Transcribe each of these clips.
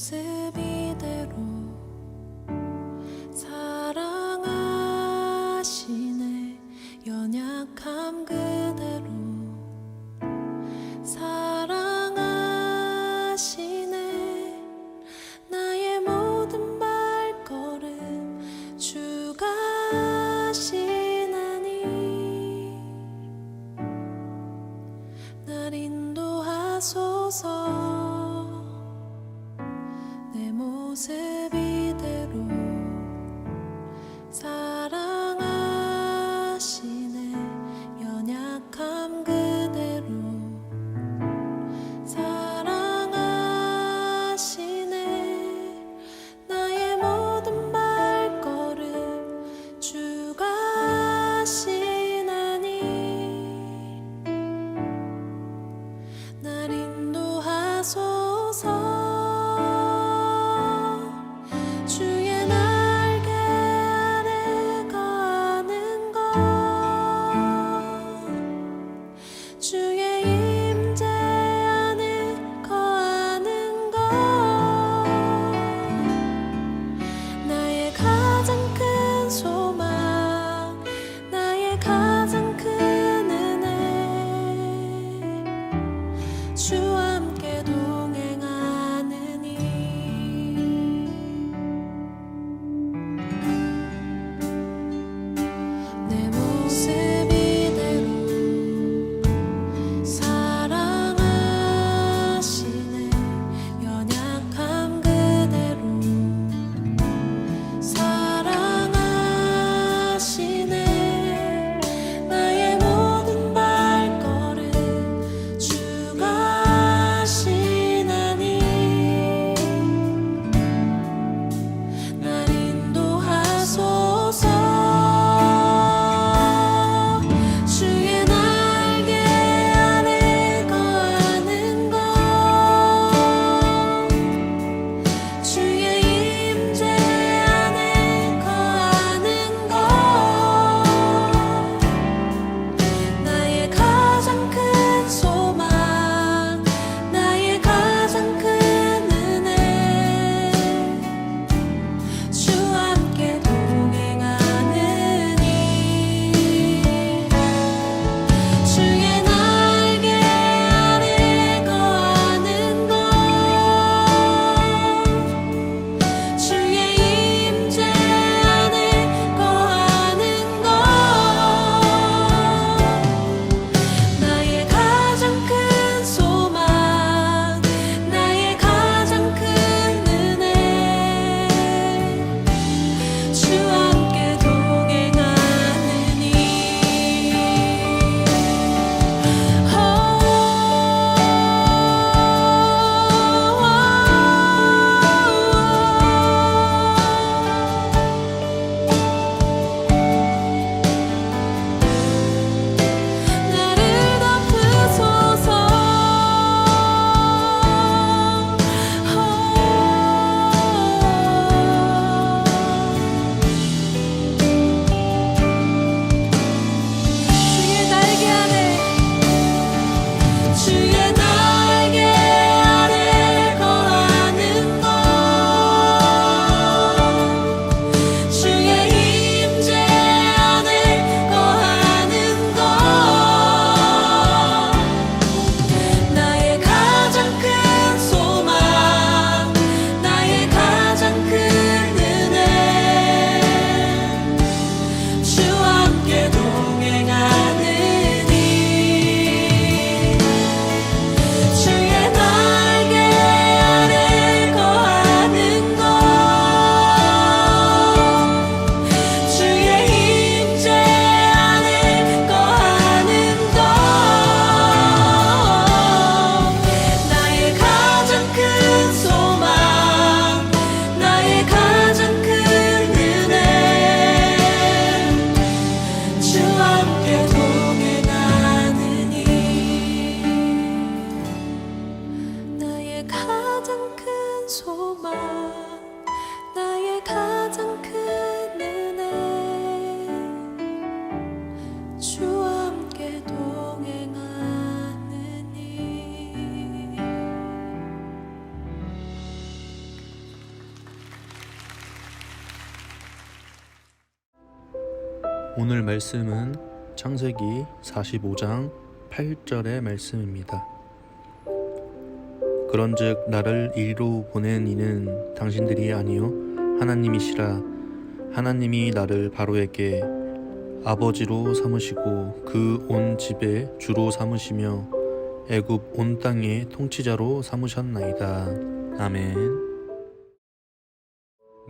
모습 이대로 사랑하시네. 연약함 그대로 사랑하시네. 나의 모든 발걸음 주가 하시나니 날 인도하소서. 내 모습 이대로 사랑하시네. 연약함 그대로 사랑하시네. 나의 모든 발걸음 주가 하시나니 날 인도하소서. 주의 날개 아래 거하는 것, 주의 임재 안에 거하는 것, 나의 가장 큰 소망, 나의 가장 큰 은혜, 주와 함께 동행하느니 내 모습 이대로 사랑하시네. 연약함 그대로 사랑하시네. 오늘 말씀은 창세기 45장 8절의 말씀입니다. 그런즉 나를 이리로 보낸 이는 당신들이 아니요 하나님이시라. 하나님이 나를 바로에게 아버지로 삼으시고 그 온 집에 주로 삼으시며 애굽 온 땅의 통치자로 삼으셨나이다. 아멘.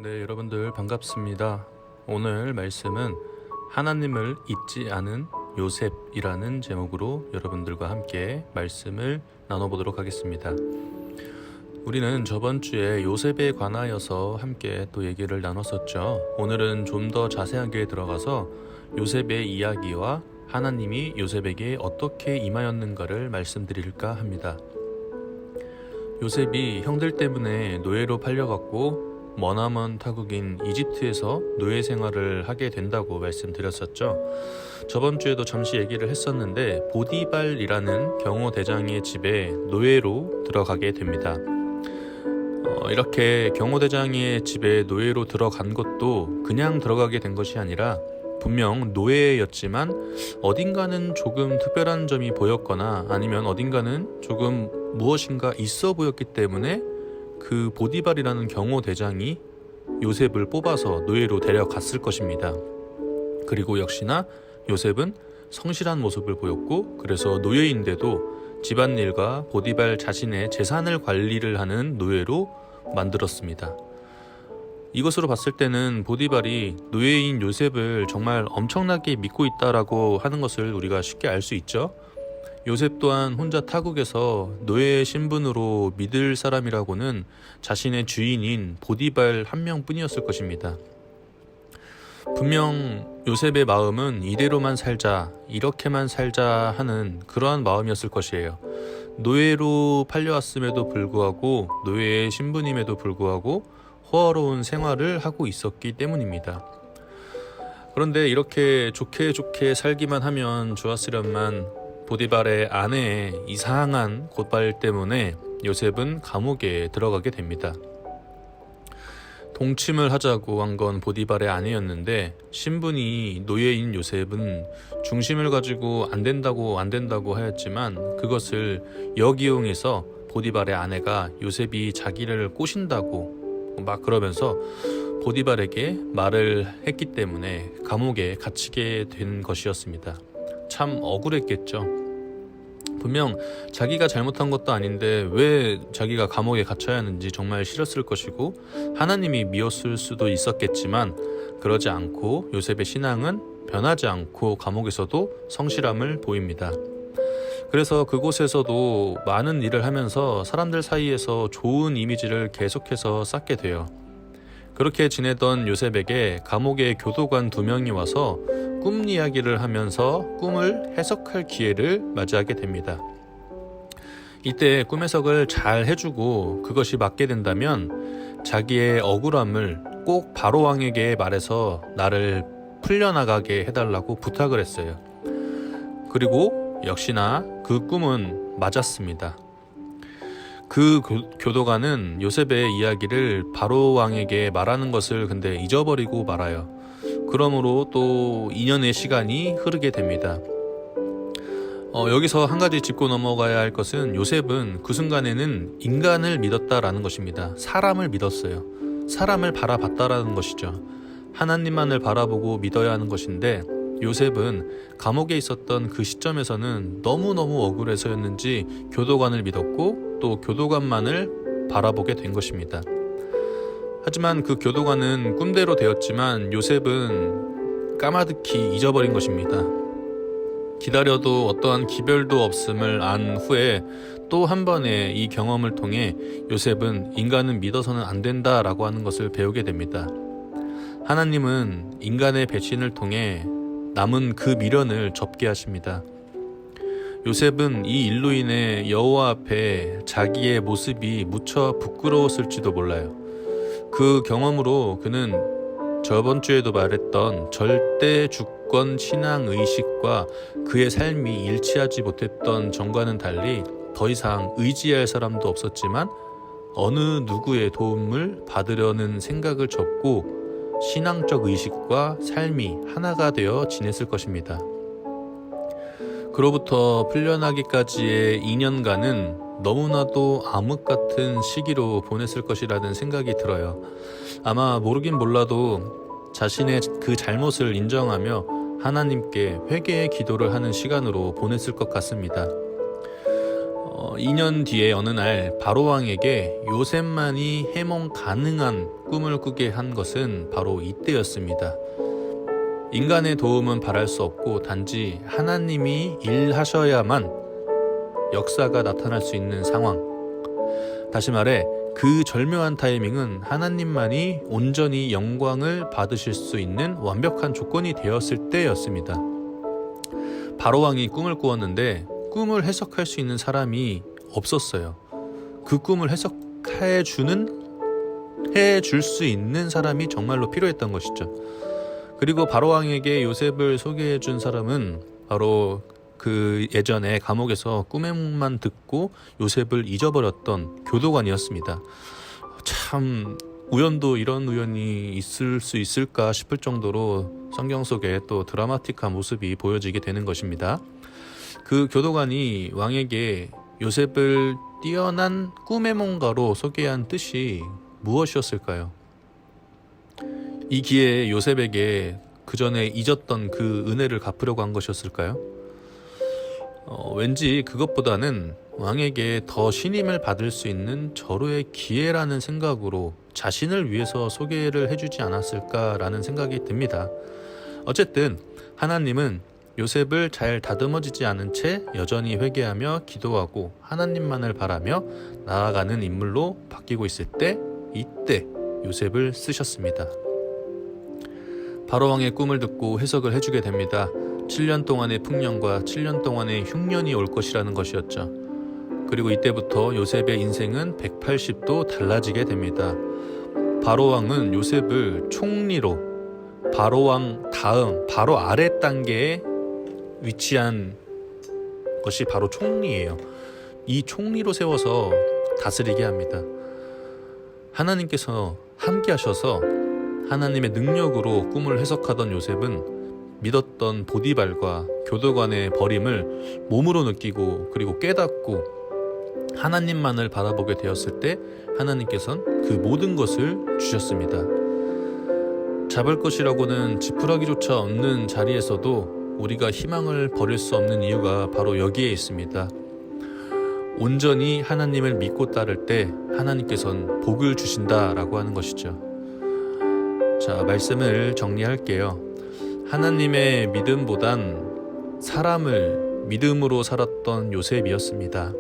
네, 여러분들 반갑습니다. 오늘 말씀은 하나님을 잊지 않은 요셉이라는 제목으로 여러분들과 함께 말씀을 나눠보도록 하겠습니다. 우리는 저번 주에 요셉에 관하여서 함께 또 얘기를 나눴었죠. 오늘은 좀 더 자세하게 들어가서 요셉의 이야기와 하나님이 요셉에게 어떻게 임하였는가를 말씀드릴까 합니다. 요셉이 형들 때문에 노예로 팔려갔고 머나먼 타국인 이집트에서 노예 생활을 하게 된다고 말씀드렸었죠. 저번 주에도 잠시 얘기를 했었는데 보디발이라는 경호대장의 집에 노예로 들어가게 됩니다. 이렇게 경호대장의 집에 노예로 들어간 것도 그냥 들어가게 된 것이 아니라 분명 노예였지만 어딘가는 조금 특별한 점이 보였거나 아니면 어딘가는 조금 무엇인가 있어 보였기 때문에 그 보디발이라는 경호대장이 요셉을 뽑아서 노예로 데려갔을 것입니다. 그리고 역시나 요셉은 성실한 모습을 보였고 그래서 노예인데도 집안일과 보디발 자신의 재산을 관리를 하는 노예로 만들었습니다. 이것으로 봤을 때는 보디발이 노예인 요셉을 정말 엄청나게 믿고 있다라고 하는 것을 우리가 쉽게 알 수 있죠. 요셉 또한 혼자 타국에서 노예의 신분으로 믿을 사람이라고는 자신의 주인인 보디발 한 명뿐이었을 것입니다. 분명 요셉의 마음은 이대로만 살자, 이렇게만 살자 하는 그러한 마음이었을 것이에요. 노예로 팔려왔음에도 불구하고 노예의 신분임에도 불구하고 호화로운 생활을 하고 있었기 때문입니다. 그런데 이렇게 좋게 살기만 하면 좋았으련만 보디발의 아내의 이상한 곧발 때문에 요셉은 감옥에 들어가게 됩니다. 동침을 하자고 한 건 보디발의 아내였는데 신분이 노예인 요셉은 중심을 가지고 안 된다고 하였지만 그것을 역이용해서 보디발의 아내가 요셉이 자기를 꼬신다고 막 그러면서 보디발에게 말을 했기 때문에 감옥에 갇히게 된 것이었습니다. 참 억울했겠죠. 분명 자기가 잘못한 것도 아닌데 왜 자기가 감옥에 갇혀야 하는지 정말 싫었을 것이고 하나님이 미웠을 수도 있었겠지만 그러지 않고 요셉의 신앙은 변하지 않고 감옥에서도 성실함을 보입니다. 그래서 그곳에서도 많은 일을 하면서 사람들 사이에서 좋은 이미지를 계속해서 쌓게 돼요. 그렇게 지내던 요셉에게 감옥의 교도관 2명이 와서 꿈 이야기를 하면서 꿈을 해석할 기회를 맞이하게 됩니다. 이때 꿈 해석을 잘 해주고 그것이 맞게 된다면 자기의 억울함을 꼭 바로왕에게 말해서 나를 풀려나가게 해달라고 부탁을 했어요. 그리고 역시나 그 꿈은 맞았습니다. 그 교도관은 요셉의 이야기를 바로왕에게 말하는 것을 근데 잊어버리고 말아요. 그러므로 또 2년의 시간이 흐르게 됩니다. 여기서 한 가지 짚고 넘어가야 할 것은 요셉은 그 순간에는 인간을 믿었다라는 것입니다. 사람을 믿었어요. 사람을 바라봤다라는 것이죠. 하나님만을 바라보고 믿어야 하는 것인데 요셉은 감옥에 있었던 그 시점에서는 너무너무 억울해서였는지 교도관을 믿었고 또 교도관만을 바라보게 된 것입니다. 하지만 그 교도관은 꿈대로 되었지만 요셉은 까마득히 잊어버린 것입니다. 기다려도 어떠한 기별도 없음을 안 후에 또 한 번의 이 경험을 통해 요셉은 인간은 믿어서는 안 된다라고 하는 것을 배우게 됩니다. 하나님은 인간의 배신을 통해 남은 그 미련을 접게 하십니다. 요셉은 이 일로 인해 여호와 앞에 자기의 모습이 무척 부끄러웠을지도 몰라요. 그 경험으로 그는 저번 주에도 말했던 절대 주권 신앙 의식과 그의 삶이 일치하지 못했던 전과는 달리 더 이상 의지할 사람도 없었지만 어느 누구의 도움을 받으려는 생각을 접고 신앙적 의식과 삶이 하나가 되어 지냈을 것입니다. 그로부터 풀려나기까지의 2년간은 너무나도 암흑 같은 시기로 보냈을 것이라는 생각이 들어요. 아마 모르긴 몰라도 자신의 그 잘못을 인정하며 하나님께 회개의 기도를 하는 시간으로 보냈을 것 같습니다. 2년 뒤에 어느 날 바로왕에게 요셉만이 해몽 가능한 꿈을 꾸게 한 것은 바로 이때였습니다. 인간의 도움은 바랄 수 없고 단지 하나님이 일하셔야만 역사가 나타날 수 있는 상황. 다시 말해 그 절묘한 타이밍은 하나님만이 온전히 영광을 받으실 수 있는 완벽한 조건이 되었을 때였습니다. 바로왕이 꿈을 꾸었는데 꿈을 해석할 수 있는 사람이 없었어요. 그 꿈을 해석해 줄 수 있는 사람이 정말로 필요했던 것이죠. 그리고 바로왕에게 요셉을 소개해 준 사람은 바로 그 예전에 감옥에서 꿈의夢만 듣고 요셉을 잊어버렸던 교도관이었습니다. 참 우연도 이런 우연이 있을 수 있을까 싶을 정도로 성경 속에 또 드라마틱한 모습이 보여지게 되는 것입니다. 그 교도관이 왕에게 요셉을 뛰어난 꿈의 뭔가로 소개한 뜻이 무엇이었을까요? 이 기회에 요셉에게 그 전에 잊었던 그 은혜를 갚으려고 한 것이었을까요? 왠지 그것보다는 왕에게 더 신임을 받을 수 있는 절호의 기회라는 생각으로 자신을 위해서 소개를 해주지 않았을까라는 생각이 듭니다. 어쨌든 하나님은 요셉을 잘 다듬어지지 않은 채 여전히 회개하며 기도하고 하나님만을 바라며 나아가는 인물로 바뀌고 있을 때 이때 요셉을 쓰셨습니다. 바로왕의 꿈을 듣고 해석을 해주게 됩니다. 7년 동안의 풍년과 7년 동안의 흉년이 올 것이라는 것이었죠. 그리고 이때부터 요셉의 인생은 180도 달라지게 됩니다. 바로왕은 요셉을 총리로 바로왕 다음 바로 아래 단계에 위치한 것이 바로 총리예요. 이 총리로 세워서 다스리게 합니다. 하나님께서 함께 하셔서 하나님의 능력으로 꿈을 해석하던 요셉은 믿었던 보디발과 교도관의 버림을 몸으로 느끼고 그리고 깨닫고 하나님만을 바라보게 되었을 때 하나님께서는 그 모든 것을 주셨습니다. 잡을 것이라고는 지푸라기조차 없는 자리에서도 우리가 희망을 버릴 수 없는 이유가 바로 여기에 있습니다. 온전히 하나님을 믿고 따를 때 하나님께서는 복을 주신다라고 하는 것이죠. 자, 말씀을 정리할게요. 하나님의 믿음보단 사람을 믿음으로 살았던 요셉이었습니다.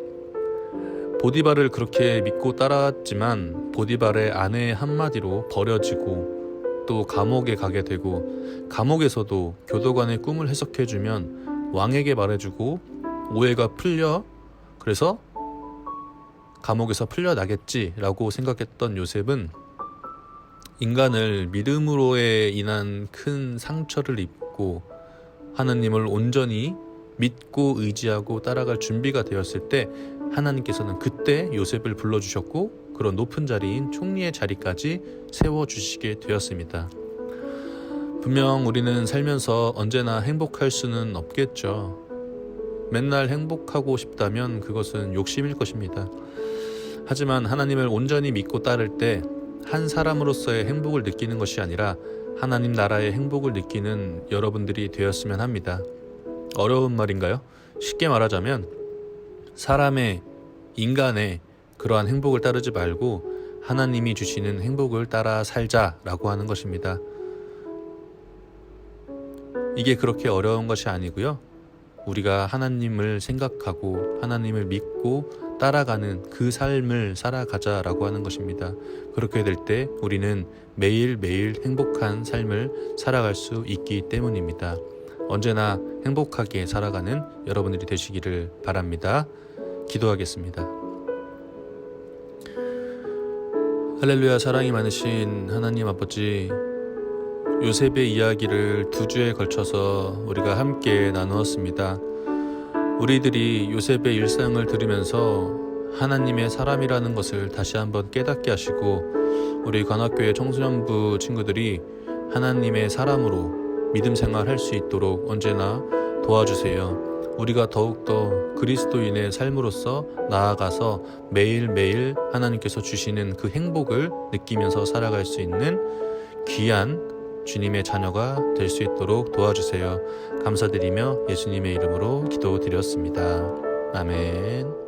보디발을 그렇게 믿고 따랐지만 보디발의 아내 한마디로 버려지고 또 감옥에 가게 되고 감옥에서도 교도관의 꿈을 해석해주면 왕에게 말해주고 오해가 풀려 그래서 감옥에서 풀려나겠지라고 생각했던 요셉은 인간을 믿음으로에 인한 큰 상처를 입고 하나님을 온전히 믿고 의지하고 따라갈 준비가 되었을 때 하나님께서는 그때 요셉을 불러주셨고 그런 높은 자리인 총리의 자리까지 세워주시게 되었습니다. 분명 우리는 살면서 언제나 행복할 수는 없겠죠. 맨날 행복하고 싶다면 그것은 욕심일 것입니다. 하지만 하나님을 온전히 믿고 따를 때 한 사람으로서의 행복을 느끼는 것이 아니라 하나님 나라의 행복을 느끼는 여러분들이 되었으면 합니다. 어려운 말인가요? 쉽게 말하자면 사람의 인간의 그러한 행복을 따르지 말고 하나님이 주시는 행복을 따라 살자라고 하는 것입니다. 이게 그렇게 어려운 것이 아니고요. 우리가 하나님을 생각하고 하나님을 믿고 따라가는 그 삶을 살아가자라고 하는 것입니다. 그렇게 될 때 우리는 매일매일 행복한 삶을 살아갈 수 있기 때문입니다. 언제나 행복하게 살아가는 여러분들이 되시기를 바랍니다. 기도하겠습니다. 할렐루야. 사랑이 많으신 하나님 아버지, 요셉의 이야기를 2주에 걸쳐서 우리가 함께 나누었습니다. 우리들이 요셉의 일상을 들으면서 하나님의 사람이라는 것을 다시 한번 깨닫게 하시고 우리 관악교회 청소년부 친구들이 하나님의 사람으로 믿음 생활할 수 있도록 언제나 도와주세요. 우리가 더욱더 그리스도인의 삶으로서 나아가서 매일매일 하나님께서 주시는 그 행복을 느끼면서 살아갈 수 있는 귀한 주님의 자녀가 될 수 있도록 도와주세요. 감사드리며 예수님의 이름으로 기도드렸습니다. 아멘.